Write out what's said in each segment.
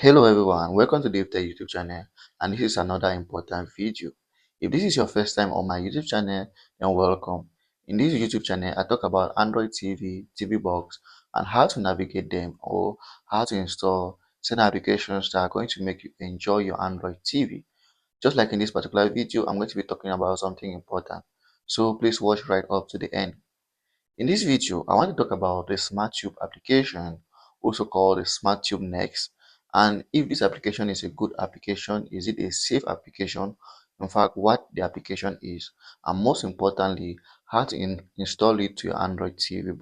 Hello everyone, welcome to DaveTech YouTube channel, and this is another important video. If this is your first time on my YouTube channel, then welcome. In this YouTube channel, I talk about Android TV, TV box, and how to navigate them or how to install certain applications that are going to make you enjoy your Android TV. Just like in this particular video, I'm going to be talking about something important. So please watch right up to the end. In this video, I want to talk about the SmartTube application, also called the SmartTube Next, and if this application is a good application, is it a safe application, in fact, what the application is, and most importantly, how to install it to your Android TV.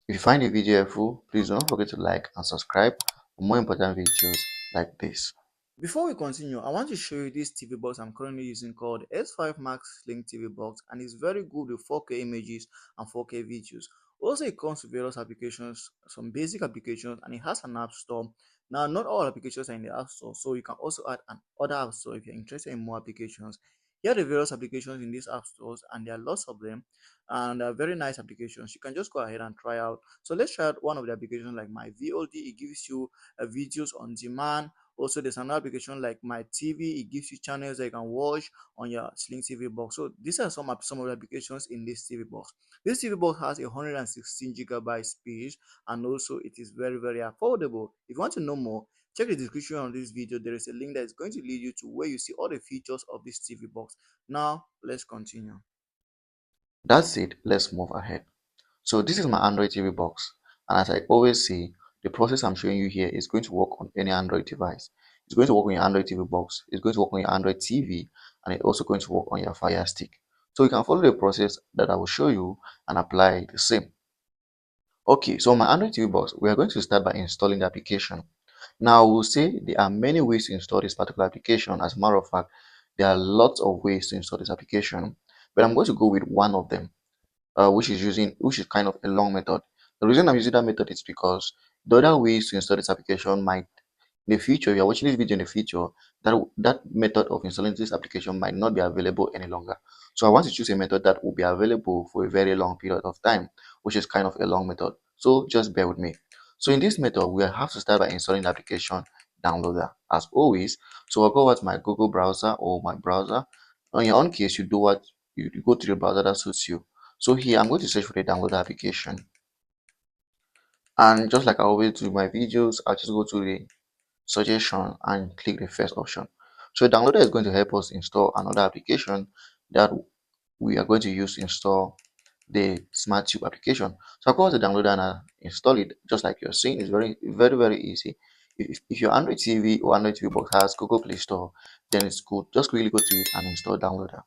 If you find the video helpful, please don't forget to like and subscribe for more important videos like this. Before we continue, I want to show you this TV box I'm currently using called S5 Max Link TV box, and it's very good with 4K images and 4K videos. Also, it comes with various applications, some basic applications, and it has an app store. Now, not all applications are in the app store, so you can also add an other app store if you're interested in more applications. Here are the various applications in these app stores, and there are lots of them, and they're very nice applications. You can just go ahead and try out. So let's try out one of the applications like my VOD. It gives you videos on demand. Also, there's another application like my TV. It gives you channels that you can watch on your Sling TV box. So these are some of the applications in this TV box. This TV box has 116 GB space, and also it is very affordable. If you want to know more, check the description on this video. There is a link that is going to lead you to where you see all the features of this TV box. Now let's continue. That's it. Let's move ahead. So this is my Android TV box, and as I always say, the process I'm showing you here is going to work on any Android device. It's going to work on your Android TV box, it's going to work on your Android TV, and it's also going to work on your Fire Stick. So you can follow the process that I will show you and apply the same. Okay, so on my Android TV box, we are going to start by installing the application. Now, we'll say there are many ways to install this particular application. As a matter of fact, there are lots of ways to install this application, but I'm going to go with one of them, which is kind of a long method. The reason I'm using that method is because the other ways to install this application might, in the future, if you're watching this video in the future, that method of installing this application might not be available any longer. So I want to choose a method that will be available for a very long period of time, which is kind of a long method. So just bear with me. So in this method, we have to start by installing the application downloader as always. So I'll go with my Google browser or my browser. On your own case, you do what you go to the browser that suits you. So here I'm going to search for the downloader application, and just like I always do in my videos, I'll just go to the suggestion and click the first option. So downloader is going to help us install another application that we are going to use to install the SmartTube application. So I'll go to the downloader and I'll install it. Just like you're seeing, it's very easy. If your Android TV or Android TV box has Google Play Store, then it's good. Just quickly go to it and install downloader.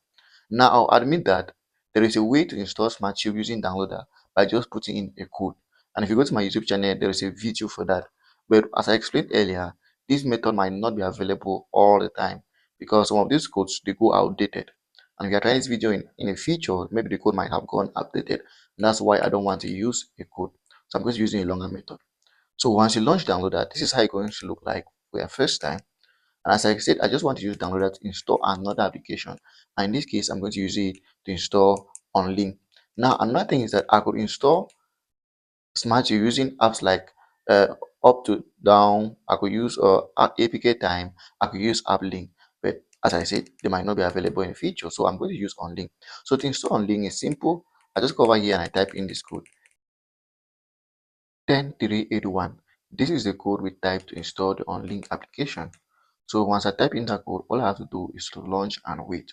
Now I'll admit that there is a way to install SmartTube using downloader by just putting in a code. And if you go to my YouTube channel, there is a video for that. But as I explained earlier, this method might not be available all the time because some of these codes they go outdated. And if you're trying this video in the future, maybe the code might have gone updated. And that's why I don't want to use a code. So I'm going to use a longer method. So once you launch downloader, this is how it's going to look like for your first time. And as I said, I just want to use downloader to install another application. And in this case, I'm going to use it to install unlinked. Now, another thing is that I could install SmartTube using apps like up to down. I could use APK time. I could use app link. But as I said, they might not be available in the future. So I'm going to use unlinked. So to install unlinked is simple. I just go over here and I type in this code 10381. This is the code we type to install the unlinked application. So once I type in that code, all I have to do is to launch and wait.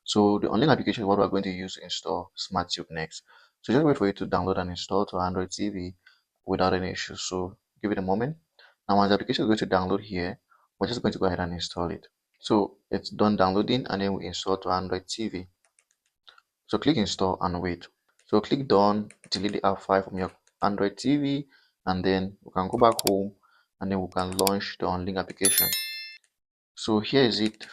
So the unlinked application is what we're going to use to install SmartTube next. So just wait for it to download and install to Android TV without any issues. So give it a moment. Now once the application is going to download here, we're just going to go ahead and install it. So it's done downloading and then we install to Android TV. So click install and wait. So click done, delete the app file from your Android TV, and then we can go back home and then we can launch the unlinked application. So here is it.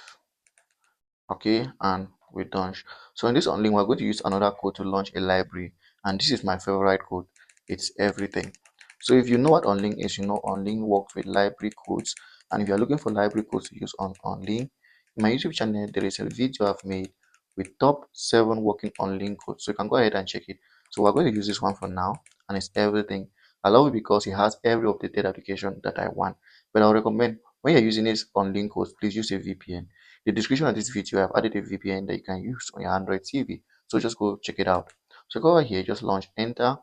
Okay, and we're done. So in this unlinked, we're going to use another code to launch a library, and this is my favorite code. It's everything. So if you know what unlinked is, you know unlinked works with library codes, and if you're looking for library codes to use on unlinked, in my YouTube channel there is a video I've made with top 7 working unlinked codes, so you can go ahead and check it. So we're going to use this one for now, and it's everything. I love it because it has every updated application that I want. But I would recommend when you're using this unlinked host, please use a VPN. The description of this video, I've added a VPN that you can use on your Android TV. So just go check it out. So go over here, just launch enter,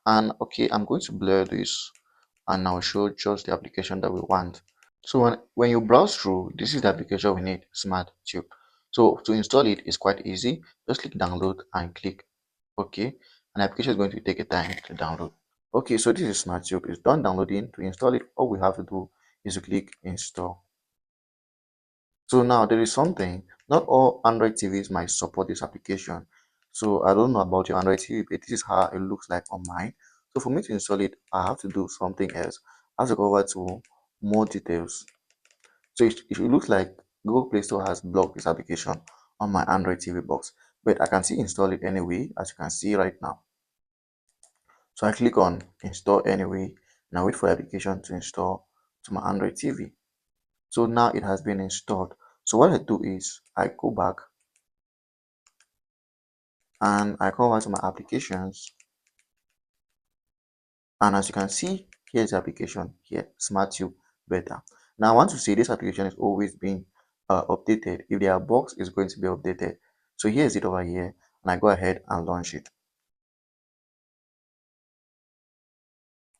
and okay, I'm going to blur this and I'll show just the application that we want. So when you browse through, this is the application we need, SmartTube. So to install it is quite easy. Just click download and click OK. And the application is going to take a time to download. Okay, so this is SmartTube. It's done downloading. To install it, all we have to do is to click install. So now there is something, not all Android TVs might support this application. So I don't know about your Android TV, but this is how it looks like on mine. So for me to install it, I have to do something else. I have to go over to more details. So it looks like Google Play Store has blocked this application on my Android TV box, but I can still install it anyway, as you can see right now. So I click on install anyway, and I wait for the application to install to my Android TV. So now it has been installed. So what I do is I go back and I come over to my applications, and as you can see, here's the application here, SmartTube Beta. Now I want to say this application is always being updated. If there are bugs, it's going to be updated. So here's it over here, and I go ahead and launch it.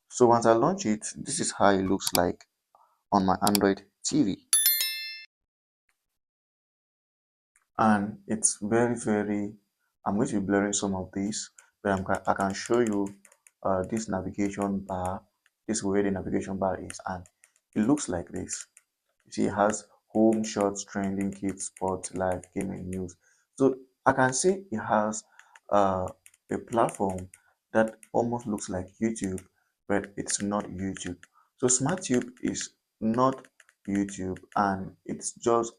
So once I launch it, this is how it looks like on my Android TV. And it's very, I'm going to be blurring some of these, but I can show you this navigation bar. This is where the navigation bar is, and it looks like this. You see, it has home, shorts, trending, kids, sports, live, gaming, news. So I can see it has uh, a platform that almost looks like YouTube, but it's not YouTube. So SmartTube is not YouTube, and it's just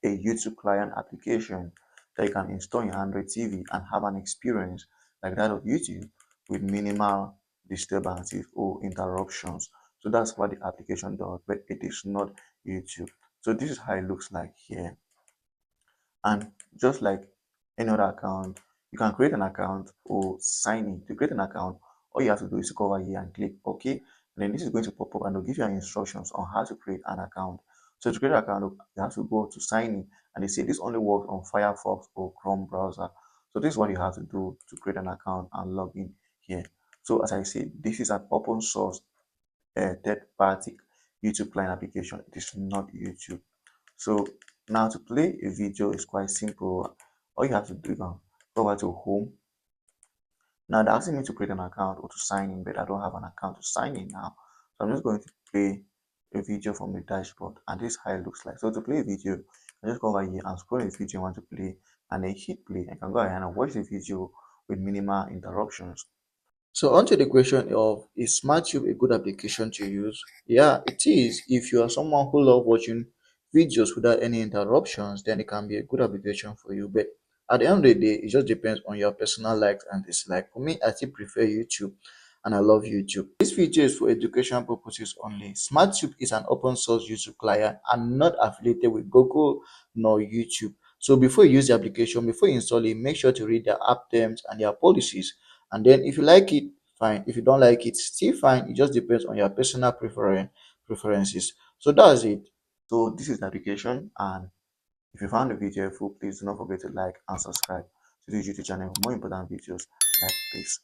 a YouTube client application that you can install in your Android TV and have an experience like that of YouTube with minimal disturbances or interruptions. So that's what the application does, but it is not YouTube. So this is how it looks like here. And just like any other account, you can create an account or sign in. To create an account, all you have to do is to go over here and click OK. And then this is going to pop up and it'll give you instructions on how to create an account. So to create an account, you have to go to sign in, and they say this only works on Firefox or Chrome browser. So this is what you have to do to create an account and log in here. So as I said, this is an open source third-party YouTube client application. It is not YouTube. So now to play a video is quite simple. All you have to do is go over to home. Now they're asking me to create an account or to sign in, but I don't have an account to sign in now. So I'm just going to play a video from the dashboard, and this is how it looks like. So to play a video, I just go over here and scroll the video I want to play, and then hit play. I can go ahead and watch the video with minimal interruptions. So onto the question of, is SmartTube a good application to use? Yeah, it is. If you are someone who loves watching videos without any interruptions, then it can be a good application for you. But at the end of the day, it just depends on your personal likes and dislikes. For me, I still prefer YouTube, and I love YouTube. This feature is for education purposes only. SmartTube is an open source YouTube client and not affiliated with Google nor YouTube. So before you use the application, before you install it, make sure to read their app terms and their policies. And then if you like it, fine. If you don't like it, still fine. It just depends on your personal preferences. So that's it. So this is the application, and if you found the video helpful, please do not forget to like and subscribe to the YouTube channel for more important videos like this.